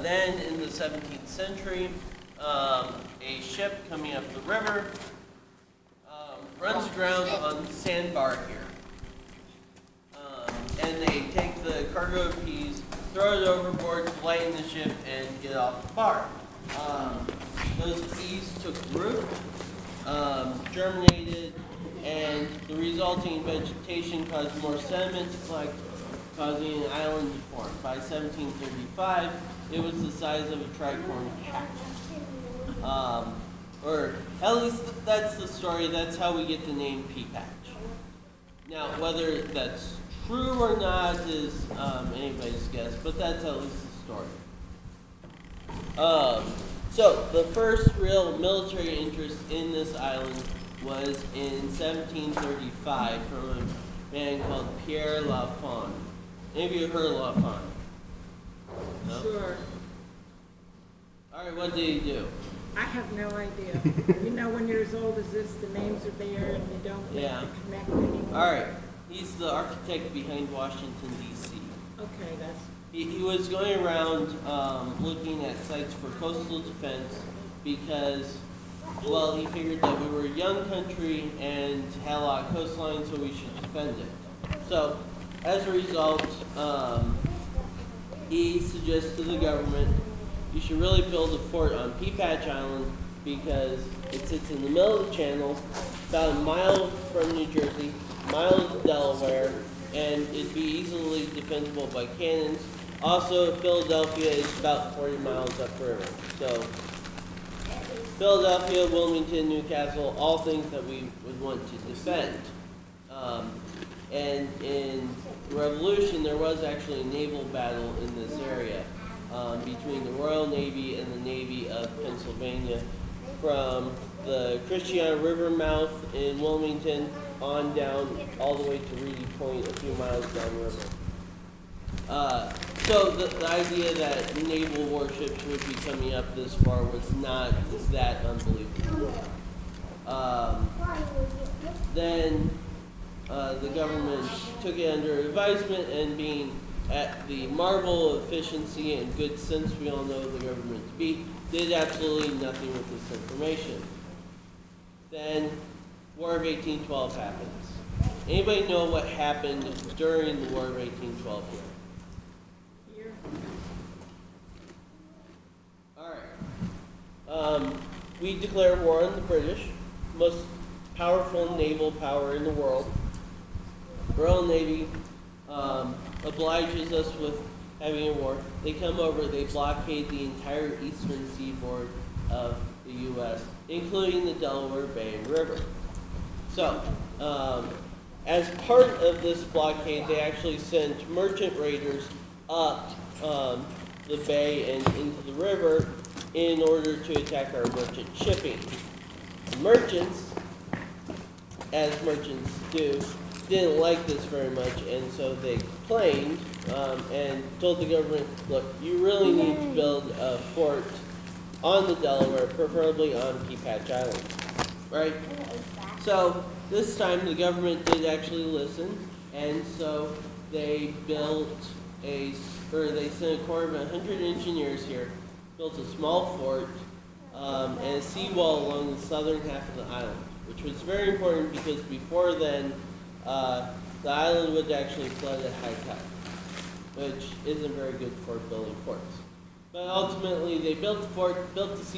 Then in the 17th century, a ship coming up the river runs aground on the sandbar here. And they take the cargo of peas, throw it overboard to lighten the ship, and get off the bar. Those peas took root, germinated, and the resulting vegetation caused more sediment to collect, causing an island to form. By 1735, it was the size of a tricorn patch. Or at least that's the story. That's how we get the name pea patch. Now, whether that's true or not is anybody's guess, but that's at least the story. So the first real military interest in this island was in 1735 from a man called Pierre Lafon. Any of you heard of Lafon? No? Sure. All right, what did he do? I have no idea. You know, when you're as old as this, the names are there and you don't make the connect anymore. All right. He's the architect behind Washington, D.C. Okay, that's... He was going around looking at sites for coastal defense because, well, he figured that we were a young country and had a lot of coastline, so we should defend it. So, as a result, he suggests to the government, you should really build a fort on Pea Patch Island because it sits in the middle of the channel, about a mile from New Jersey, a mile of Delaware, and it'd be easily defensible by cannons. Also, Philadelphia is about 40 miles upriver. So, Philadelphia, Wilmington, Newcastle, all things that we would want to defend. And in the Revolution, there was actually a naval battle in this area between the Royal Navy and the Navy of Pennsylvania from the Christiana River mouth in Wilmington on down all the way to Reedy Point, a few miles downriver. So the idea that naval warships would be coming up this far was not that unbelievable. Then the government took it under advisement, and being at the marvel of efficiency and good sense we all know the government to be, did absolutely nothing with this information. Then War of 1812 happens. Anybody know what happened during the War of 1812 here? Here. All right. We declare war on the British, most powerful naval power in the world. Royal Navy obliges us with having a war. They come over, they blockade the entire eastern seaboard of the U.S., including the Delaware Bay and River. So, as part of this blockade, they actually sent merchant raiders up the bay and into the river in order to attack our merchant shipping. The merchants, as merchants do, didn't like this very much, and so they complained and told the government, look, you really need to build a fort on the Delaware, preferably on Pea Patch Island, right? So this time the government did actually listen, and so they they sent a corps of 100 engineers here, built a small fort and a seawall along the southern half of the island, which was very important because before then, the island would actually flood at high tide, which isn't very good for building forts. But ultimately, they built the fort, built the sea